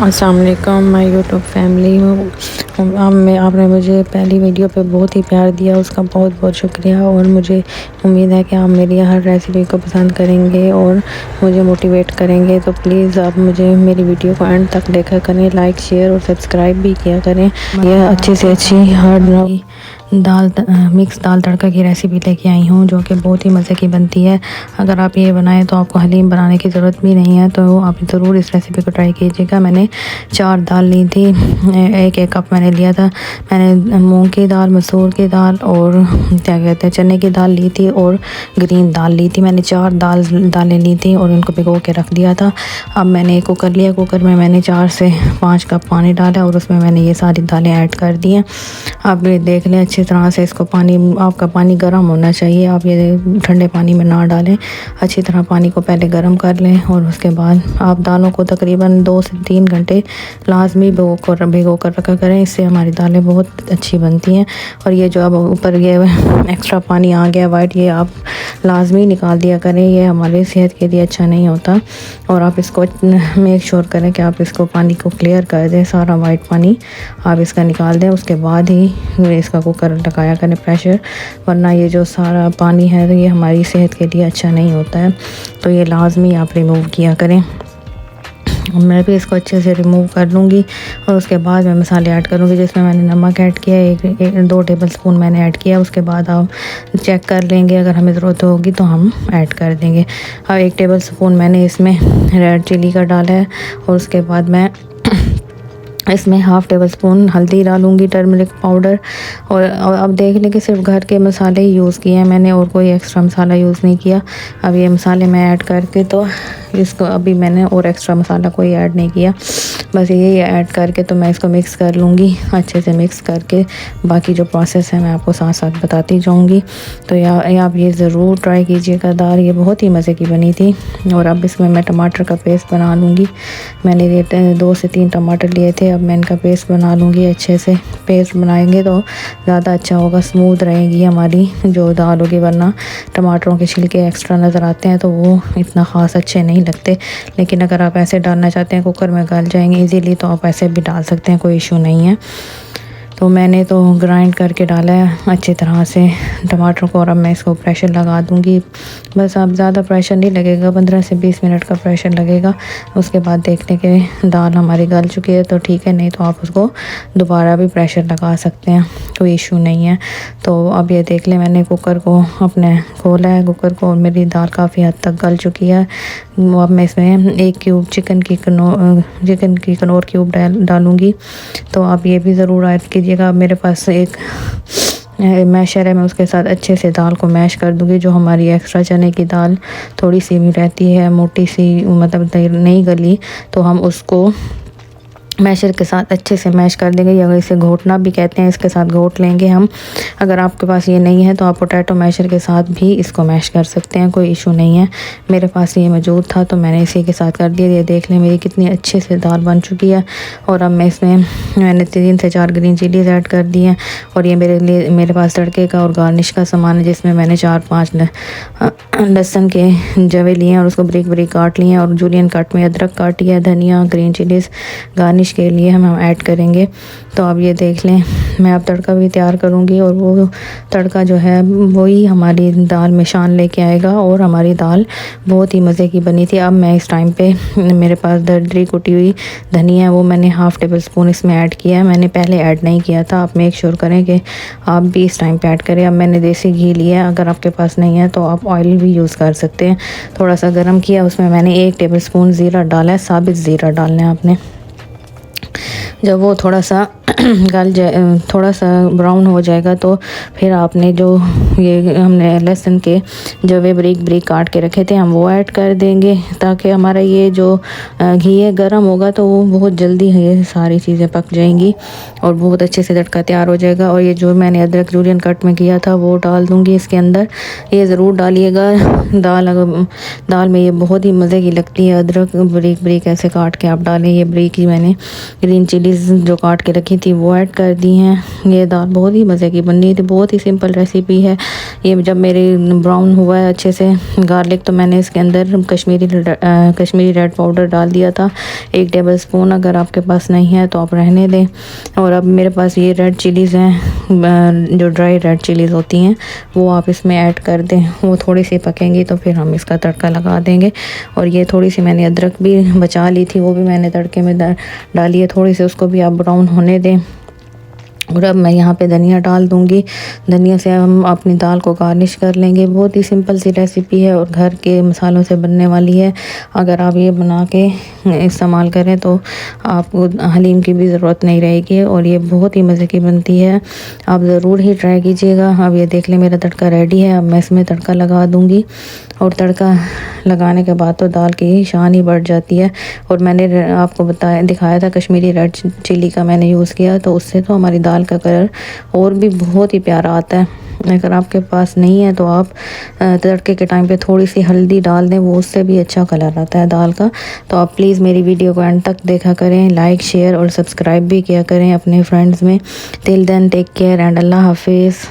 अस्सलाम वालेकुम my YouTube family हूँ। आपने मुझे पहली वीडियो पे बहुत ही प्यार दिया, उसका बहुत बहुत शुक्रिया। और मुझे उम्मीद है कि आप मेरी हर रेसिपी को पसंद करेंगे और मुझे मोटिवेट करेंगे। तो प्लीज़ आप मुझे मेरी वीडियो को एंड तक देखा करें, लाइक शेयर और सब्सक्राइब भी किया करें। यह अच्छी से अच्छी हार्ड मिक्स दाल तड़का की रेसिपी लेके आई हूँ, जो कि बहुत ही मज़े की बनती है। अगर आप ये बनाएं तो आपको हलीम बनाने की ज़रूरत भी नहीं है, तो आप ज़रूर इस रेसिपी को ट्राई कीजिएगा। मैंने 4 दाल ली थी, एक एक कप मैंने लिया था। मैंने मूंग की दाल, मसूर की दाल और क्या कहते हैं चने की दाल ली थी और ग्रीन दाल ली थी। मैंने 4 दालें ली थी और उनको भिगो के रख दिया था। अब मैंने एक कुकर लिया, कुकर में मैंने 4 से 5 कप पानी डाला और उसमें मैंने ये सारी दालें ऐड कर दी हैं। आप ये देख लें अच्छी तरह से, इसको आपका पानी गर्म होना चाहिए, आप ये ठंडे पानी में ना डालें। अच्छी तरह पानी को पहले गर्म कर लें और उसके बाद आप दालों को तकरीबन 2 से 3 घंटे लाजमी भिगो कर रखा करें। इससे हमारी दालें बहुत अच्छी बनती हैं। और ये जो अब ऊपर ये एक्स्ट्रा पानी आ गया वाइट, ये आप लाजमी निकाल दिया करें, ये हमारी सेहत के लिए अच्छा नहीं होता। और आप इसको मेक श्योर करें कि आप इसको पानी को क्लियर कर दें, सारा वाइट पानी आप इसका निकाल दें। उसके बाद ही इसका कुकर लगाया करें प्रेशर, वरना ये जो सारा पानी है ये हमारी सेहत के लिए अच्छा नहीं होता है। तो ये लाजमी आप रिमूव किया करें। मैं भी इसको अच्छे से रिमूव कर लूँगी और उसके बाद मैं मसाले ऐड करूँगी, जिसमें मैंने नमक ऐड किया, 2 टेबल स्पून मैंने ऐड किया। उसके बाद आप चेक कर लेंगे, अगर हमें ज़रूरत होगी तो हम ऐड कर देंगे। और 1 टेबल स्पून मैंने इसमें रेड चिली का डाला है और उसके बाद मैं इसमें 1/2 टेबल स्पून हल्दी डालूंगी, टर्मरिक पाउडर। और अब देख लें कि सिर्फ घर के मसाले ही यूज़ किए हैं मैंने, और कोई एक्स्ट्रा मसाला यूज़ नहीं किया। अब ये मसाले मैं ऐड करके तो इसको अभी मैंने और एक्स्ट्रा मसाला कोई ऐड नहीं किया, बस यही ऐड करके तो मैं इसको मिक्स कर लूँगी। अच्छे से मिक्स करके बाकी जो प्रोसेस है मैं आपको साथ साथ बताती जाऊँगी। तो आप ये ज़रूर ट्राई कीजिएगा, दाल ये बहुत ही मज़े की बनी थी। और अब इसमें मैं टमाटर का पेस्ट बना लूँगी। मैंने ये 2 से 3 टमाटर लिए थे, अब मैं इनका पेस्ट बना लूँगी। अच्छे से पेस्ट बनाएंगे तो ज़्यादा अच्छा होगा, स्मूथ रहेगी हमारी जो दाल होगी, वरना टमाटरों के छिलके एक्स्ट्रा नज़र आते हैं तो वो इतना ख़ास अच्छे नहीं लगते। लेकिन अगर आप ऐसे डालना चाहते हैं कुकर में गल जाएंगे इजीली, तो आप ऐसे भी डाल सकते हैं, कोई इशू नहीं है। तो मैंने तो ग्राइंड करके डाला है अच्छी तरह से टमाटर को, और अब मैं इसको प्रेशर लगा दूंगी। बस अब ज़्यादा प्रेशर नहीं लगेगा, 15 से 20 मिनट का प्रेशर लगेगा। उसके बाद देखने के दाल हमारी गल चुकी है तो ठीक है, नहीं तो आप उसको दोबारा भी प्रेशर लगा सकते हैं, कोई इशू नहीं है। तो अब ये देख लें, मैंने कुकर को अपने खोला है कुकर को, और मेरी दाल काफ़ी हद तक गल चुकी है। अब मैं इसमें 1 क्यूब चिकन की कनौर क्यूब डालूँगी। तो आप ये भी ज़रूर ऐड कीजिएगा। मेरे पास एक मैशर है, मैं उसके साथ अच्छे से दाल को मैश कर दूंगी। जो हमारी एक्स्ट्रा चने की दाल थोड़ी सी भी रहती है, मोटी सी, मतलब नहीं गली, तो हम उसको मैशर के साथ अच्छे से मैश कर देंगे, या इसे घोटना भी कहते हैं, इसके साथ घोट लेंगे हम। अगर आपके पास ये नहीं है तो आप पोटैटो मैशर के साथ भी इसको मैश कर सकते हैं, कोई इशू नहीं है। मेरे पास ये मौजूद था तो मैंने इसी के साथ कर दिया। ये देख लें मेरी कितनी अच्छे से दाल बन चुकी है। और अब मैं इसमें मैंने 3 से 4 ग्रीन चिलीज ऐड कर दी हैं। और ये मेरे पास तड़के का और गार्निश का सामान है, जिसमें मैंने 4-5 लहसुन के जवे लिए हैं और उसको ब्रिक ब्रिक काट लिए हैं, और जूलियन कट में अदरक काटी है, धनिया, ग्रीन चिलीज़ गार्निश के लिए हम ऐड करेंगे। तो अब ये देख लें, मैं अब तड़का भी तैयार करूँगी, और वो तड़का जो है वही हमारी दाल में शान लेके आएगा, और हमारी दाल बहुत ही मज़े की बनी थी। अब मैं इस टाइम पे मेरे पास दरदरी कुटी हुई धनिया है, वो मैंने 1/2 टेबल स्पून इसमें ऐड किया है। मैंने पहले ऐड नहीं किया था, आप मेक श्योर करें कि आप भी इस टाइम पे ऐड करें। अब मैंने देसी घी लिया है, अगर आपके पास नहीं है तो आप ऑयल भी यूज़ कर सकते हैं। थोड़ा सा गर्म किया, उसमें मैंने 1 टेबल स्पून ज़ीरा डाला है, साबित ज़ीरा डालना है आपने। जब वो थोड़ा सा थोड़ा सा ब्राउन हो जाएगा तो फिर आपने जो ये हमने लहसुन के जवे ब्रिक ब्रिक काट के रखे थे हम वो ऐड कर देंगे, ताकि हमारा ये जो घी है गर्म होगा तो वो बहुत जल्दी ये सारी चीज़ें पक जाएंगी और बहुत अच्छे से तड़का तैयार हो जाएगा। और ये जो मैंने अदरक जूलियन कट में किया था वो डाल दूँगी इसके अंदर, ये ज़रूर डालिएगा। दाल में ये बहुत ही मज़े की लगती है। अदरक ब्रिक ब्रिक ऐसे काट के आप डालें। ये ब्रिक ही मैंने ग्रीन चिलीज़ जो काट के रखी थी वो ऐड कर दी हैं। ये दाल बहुत ही मज़े की बननी थी, बहुत ही सिंपल रेसिपी है। ये जब मेरे ब्राउन हुआ है अच्छे से गार्लिक, तो मैंने इसके अंदर कश्मीरी रेड पाउडर डाल दिया था 1 टेबल स्पून। अगर आपके पास नहीं है तो आप रहने दें। और अब मेरे पास ये रेड चिलीज़ हैं, जो ड्राई रेड चिलीज़ होती हैं, वो आप इसमें ऐड कर दें। वो थोड़ी सी पकेंगी तो फिर हम इसका तड़का लगा देंगे। और ये थोड़ी सी मैंने अदरक भी बचा ली थी, वो भी मैंने तड़के में डाली है थोड़ी सी, उसको भी आप ब्राउन होने दें। और अब मैं यहाँ पे धनिया डाल दूँगी। धनिया से हम अपनी दाल को गार्निश कर लेंगे। बहुत ही सिंपल सी रेसिपी है और घर के मसालों से बनने वाली है। अगर आप ये बना के इस्तेमाल करें तो आपको हलीम की भी ज़रूरत नहीं रहेगी और ये बहुत ही मज़े की बनती है। आप ज़रूर ही ट्राई कीजिएगा। अब ये देख लें मेरा तड़का रेडी है। अब मैं इसमें तड़का लगा दूँगी और तड़का लगाने के बाद तो दाल की शान ही बढ़ जाती है। और मैंने आपको दिखाया था कश्मीरी रेड चिली का मैंने यूज़ किया, तो उससे तो हमारी दाल का कलर और भी बहुत ही प्यारा आता है। अगर आपके पास नहीं है तो आप तड़के के टाइम पे थोड़ी सी हल्दी डाल दें, वो उससे भी अच्छा कलर आता है दाल का। तो आप प्लीज़ मेरी वीडियो को एंड तक देखा करें, लाइक शेयर और सब्सक्राइब भी किया करें अपने फ्रेंड्स में। Till then take care and अल्लाह हाफिज़।